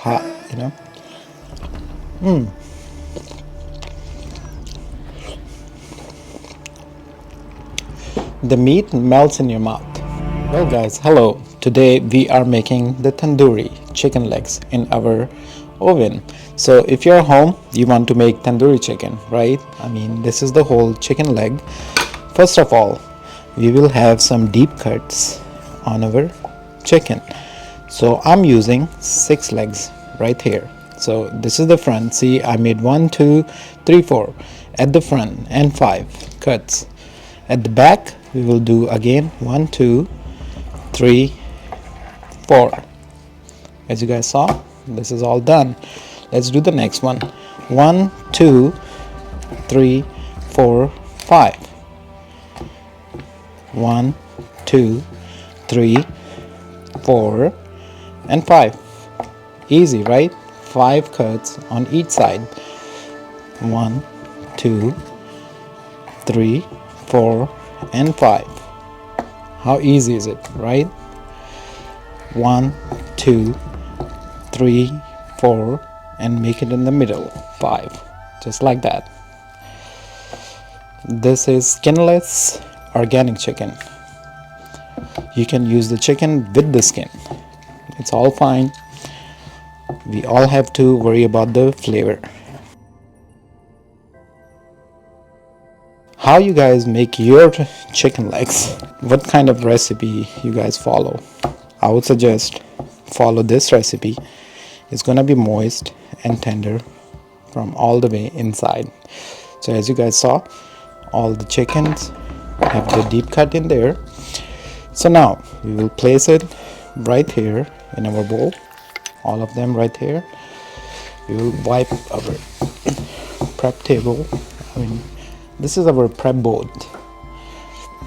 hot, the meat melts in your mouth. Well guys, hello. Today we are making the tandoori chicken legs in our oven. So if you're home, you want to make tandoori chicken, right? I mean, this is the whole chicken leg. First of all, we will have some deep cuts on our chicken. So I'm using 6 legs right here. So this is the front. See, I made 1 2 3 4 at the front and 5 cuts. At the back we will do again 1 2 3 4. As you guys saw, this is all done. Let's do the next one. 1 2 3 4 5. 1 2 3 4 and 5. Easy, right? 5 cuts on each side. 1 2 3 4 and 5. How easy is it, right? 1 2 3 4 and make it in the middle. 5, just like that. This is skinless organic chicken. You can use the chicken with the skin. It's all fine. We all have to worry about the flavor. How you guys make your chicken legs? What kind of recipe you guys follow? I would suggest follow this recipe. It's gonna be moist and tender from all the way inside. So as you guys saw, all the chickens have the deep cut in there. So now we will place it right here in our bowl, all of them right here. We will wipe our prep table. This is our prep bowl.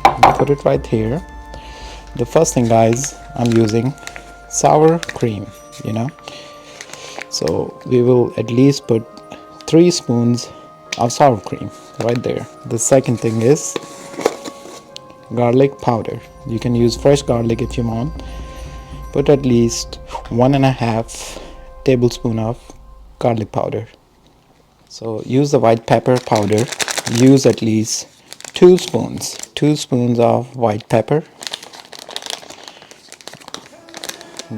We put it right here. The first thing, guys, I'm using sour cream, so we will at least put 3 spoons of sour cream right there. The second thing is garlic powder. You can use fresh garlic if you want. Put at least 1.5 tablespoon of garlic powder. So use the white pepper powder. Use at least 2 spoons of white pepper.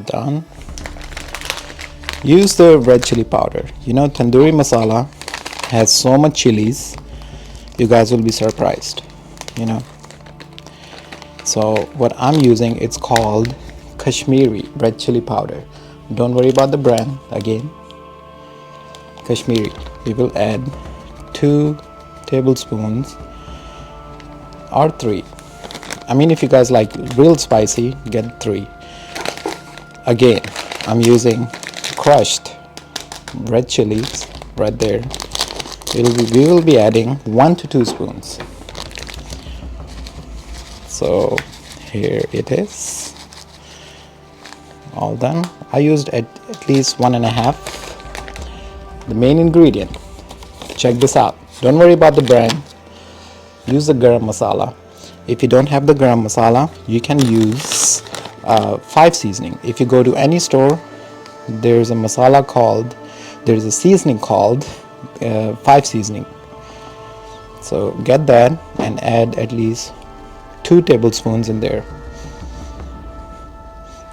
Done. Use the red chili powder. Tandoori masala has so much chilies, you guys will be surprised. So what I'm using, it's called Kashmiri red chili powder. Don't worry about the brand. Again, Kashmiri. We will add 2 tablespoons or 3. If you guys like real spicy, get 3. Again, I'm using crushed red chilies right there. We will be adding 1 to 2 spoons. So here it is, all done. I used at least 1.5. The main ingredient, check this out. Don't worry about the brand. Use the garam masala. If you don't have the garam masala, you can use 5 seasoning. If you go to any store, there's a seasoning called 5 seasoning. So get that and add at least 2 tablespoons in there.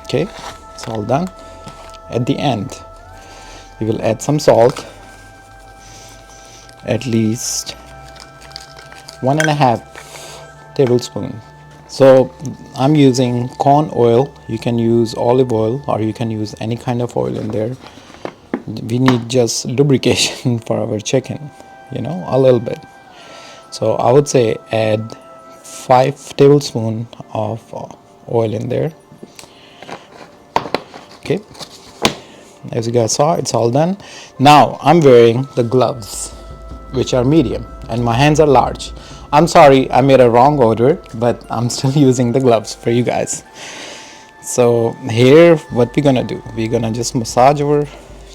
Okay, it's all done. At the end, we will add some salt, at least 1.5 tablespoon. So I'm using corn oil. You can use olive oil or you can use any kind of oil in there. We need just lubrication for our chicken, a little bit. So I would say add 5 tablespoons of oil in there. Okay, as you guys saw, it's all done. Now I'm wearing the gloves, which are medium, and my hands are large. I'm sorry, I made a wrong order, but I'm still using the gloves for you guys. So here, what we're gonna do, we're gonna just massage our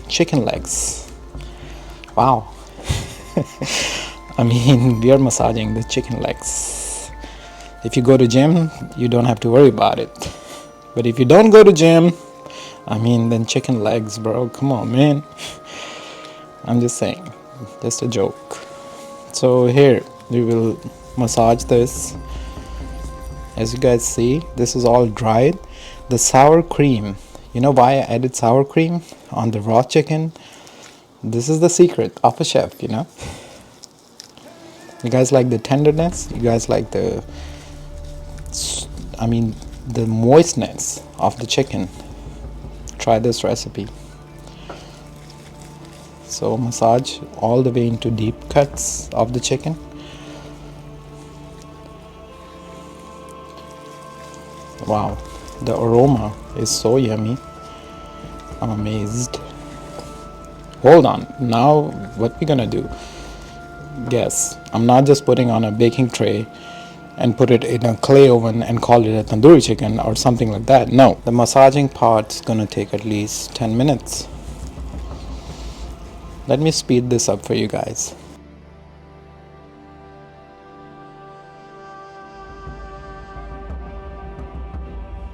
chicken legs. Wow. We are massaging the chicken legs. If you go to gym, you don't have to worry about it. But if you don't go to gym, I mean, then chicken legs, bro. Come on, man. I'm just saying, just a joke. So here we will massage this. As you guys see, this is all dried. The sour cream, you know why I added sour cream on the raw chicken? This is the secret of a chef, you know. You guys like the tenderness, you guys like the moistness of the chicken. Try this recipe. So massage all the way into deep cuts of the chicken. Wow, the aroma is so yummy. I'm amazed. Hold on, now what we're gonna do? Guess, I'm not just putting on a baking tray and put it in a clay oven and call it a tandoori chicken or something like that. No, the massaging part's gonna take at least 10 minutes. Let me speed this up for you guys.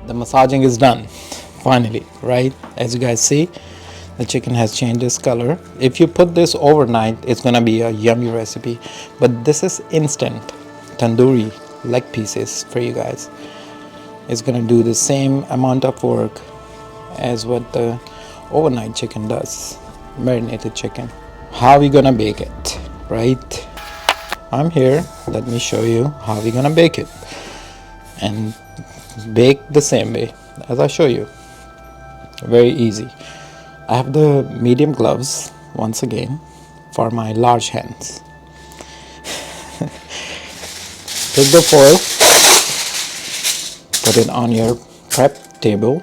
The massaging is done, finally, right? As you guys see, the chicken has changed its color. If you put this overnight, it's gonna be a yummy recipe. But this is instant tandoori leg pieces for you guys. It's gonna do the same amount of work as what the overnight chicken does, marinated chicken. How are we gonna bake it, right? I'm here, let me show you how we're gonna bake it. And bake the same way as I show you. Very easy. I have the medium gloves once again for my large hands. Take the foil, put it on your prep table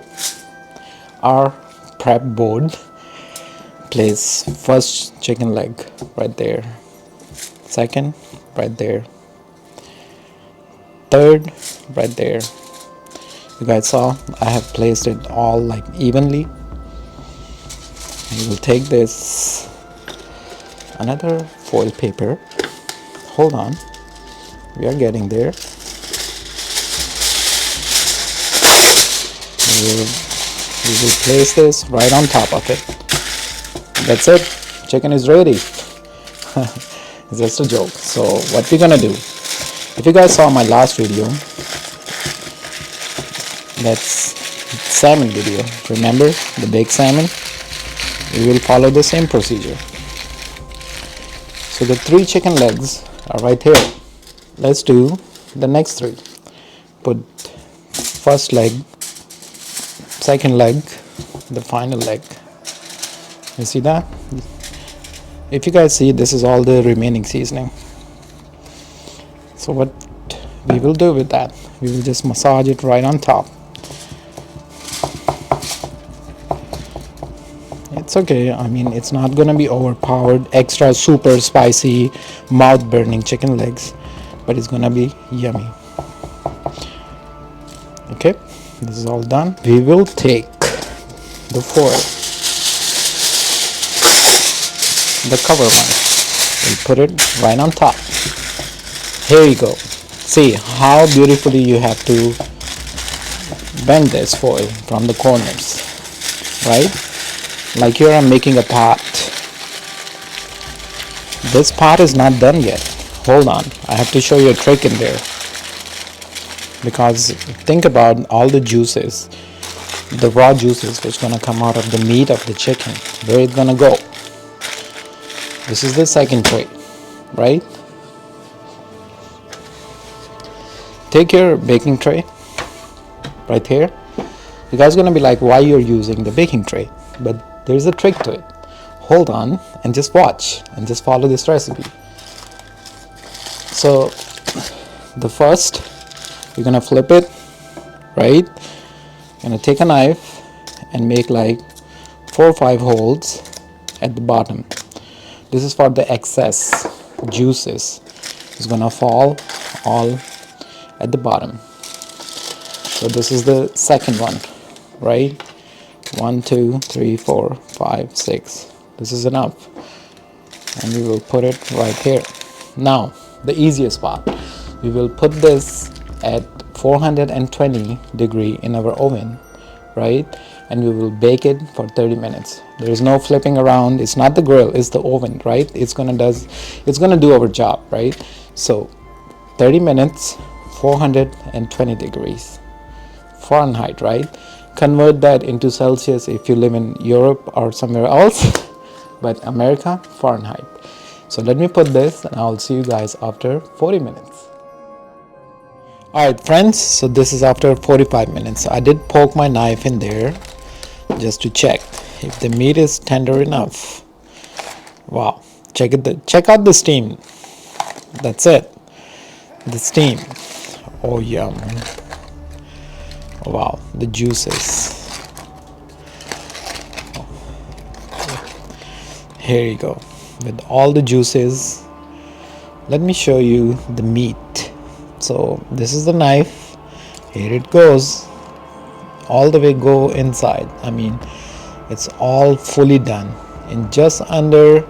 or prep board. Place first chicken leg right there, second right there, third right there. You guys saw I have placed it all like evenly. We will take this another foil paper. Hold on, we are getting there. We will place this right on top of it. That's it, chicken is ready. It's just a joke. So what we're gonna do, if you guys saw my last video, that's salmon video, remember the baked salmon? We will follow the same procedure. So the 3 chicken legs are right here. Let's do the next 3. Put first leg, second leg, the final leg. You see that? If you guys see, this is all the remaining seasoning. So what we will do with that, we will just massage it right on top. It's okay, I mean, it's not gonna be overpowered, extra super spicy, mouth burning chicken legs, but it's gonna be yummy. Okay, this is all done. We will take the foil, the cover one, we'll put it right on top. Here you go. See how beautifully you have to bend this foil from the corners, right? Like here I'm making a pot. This pot is not done yet. Hold on, I have to show you a trick in there. Because think about all the juices, the raw juices which gonna come out of the meat of the chicken. Where it's gonna go? This is the second tray, right? Take your baking tray right here. You guys are gonna be like, why you're using the baking tray? But there's a trick to it. Hold on and just watch and just follow this recipe. So the first, you're gonna flip it, right? You're gonna take a knife and make like 4 or 5 holes at the bottom. This is for the excess juices. It's gonna fall all at the bottom. So this is the second one, right? 1, 2, 3, 4, 5, 6. This is enough. And we will put it right here. Now, the easiest part. We will put this at 420 degree in our oven, right? and we will bake it for 30 minutes. There is no flipping around. It's not the grill, it's the oven, right? It's gonna do our job, right? So 30 minutes, 420 degrees Fahrenheit, right? Convert that into Celsius if you live in Europe or somewhere else, but America, Fahrenheit. So let me put this and I'll see you guys after 40 minutes. Alright friends, so this is after 45 minutes. I did poke my knife in there just to check if the meat is tender enough. Wow, check out the steam. That's it, the steam. Oh yum. Wow, the juices. Here you go, with all the juices. Let me show you the meat. So this is the knife, here it goes, all the way go inside. I mean, it's all fully done in just under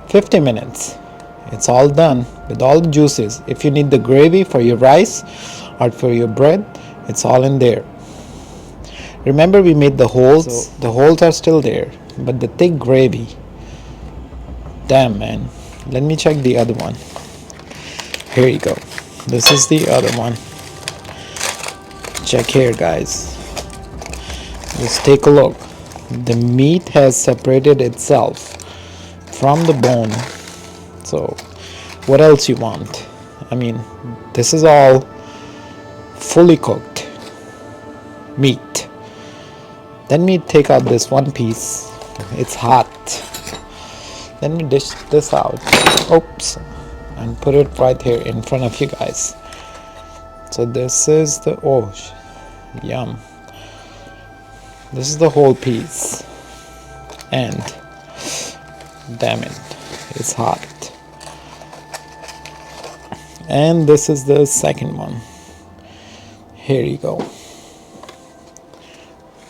50 minutes. It's all done with all the juices. If you need the gravy for your rice or for your bread, it's all in there. Remember, we made the holes. So the holes are still there, but the thick gravy, damn man. Let me check the other one. Here you go. This is the other one. Check here guys, just take a look. The meat has separated itself from the bone. So what else you want? I mean, this is all fully cooked meat. Let me take out this one piece. It's hot. Let me dish this out. Oops. And put it right here in front of you guys. So this is the, oh yum, this is the whole piece, and damn it, it's hot. And this is the second one. Here you go.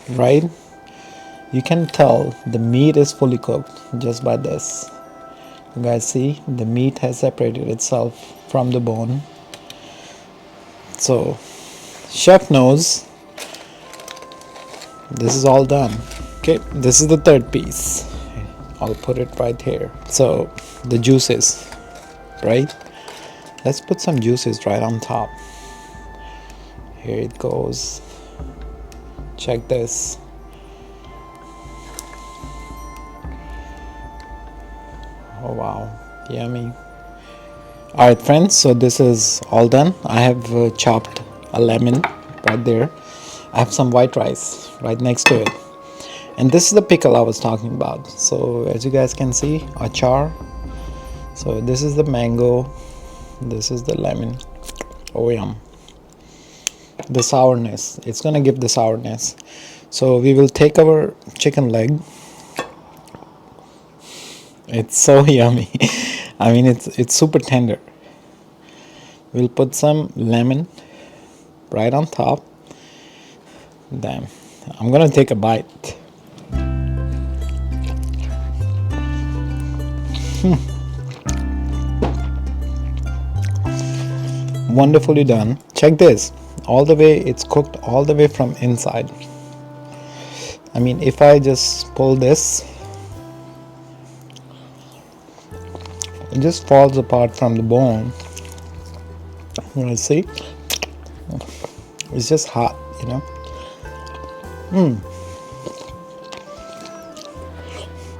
Right, you can tell the meat is fully cooked just by this. You guys see, the meat has separated itself from the bone. So chef knows this is all done. Okay, this is the third piece. I'll put it right here. So the juices, right? Let's put some juices right on top. Here it goes. Check this. Oh wow, yummy. Alright friends, so this is all done. I have chopped a lemon right there. I have some white rice right next to it, and this is the pickle I was talking about. So as you guys can see, achar. So this is the mango, this is the lemon. Oh yum. The sourness, it's gonna give the sourness. So we will take our chicken leg. It's so yummy. I mean, it's super tender. We'll put some lemon right on top. Damn, I'm gonna take a bite. Wonderfully done. Check this, all the way, it's cooked all the way from inside. I mean, if I just pull this, it just falls apart from the bone. You wanna see? It's just hot, you know.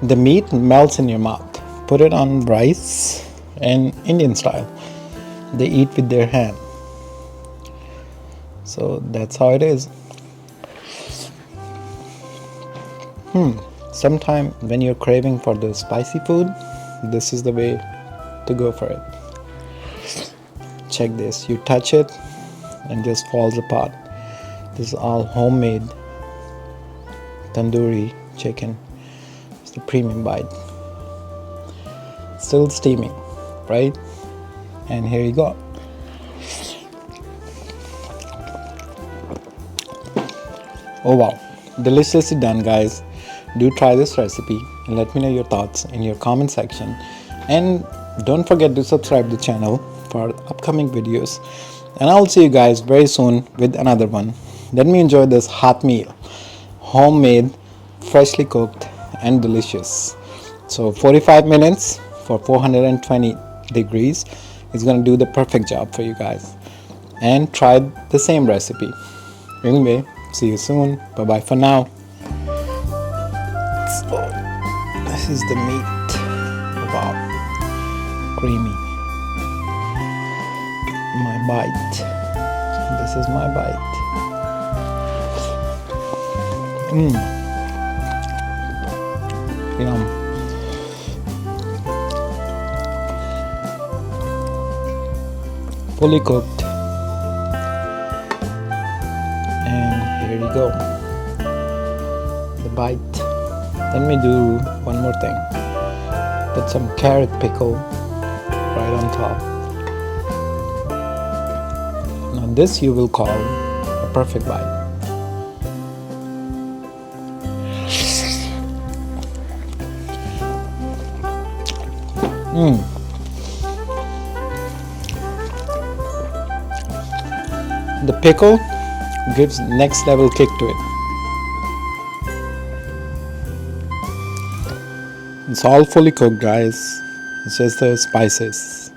The meat melts in your mouth. Put it on rice, and Indian style, they eat with their hand. So that's how it is. Sometime when you're craving for the spicy food, this is the way to go for it. Check this, you touch it and just falls apart. This is all homemade tandoori chicken. It's the premium bite, still steaming, right? And here you go. Oh wow, deliciously done guys. Do try this recipe and let me know your thoughts in your comment section, and don't forget to subscribe to the channel for upcoming videos, and I'll see you guys very soon with another one. Let me enjoy this hot meal. homemade, freshly cooked, and delicious. So 45 minutes for 420 degrees is going to do the perfect job for you guys. And try the same recipe. Anyway, see you soon. Bye bye for now. So, this is the meat. Wow, creamy. My bite. This is my bite. Yum. Fully cooked. And here you go. The bite. Let me do one more thing. Put some carrot pickle right on top. Now this you will call a perfect bite. The pickle gives next level kick to it. It's all fully cooked, guys. It's just the spices.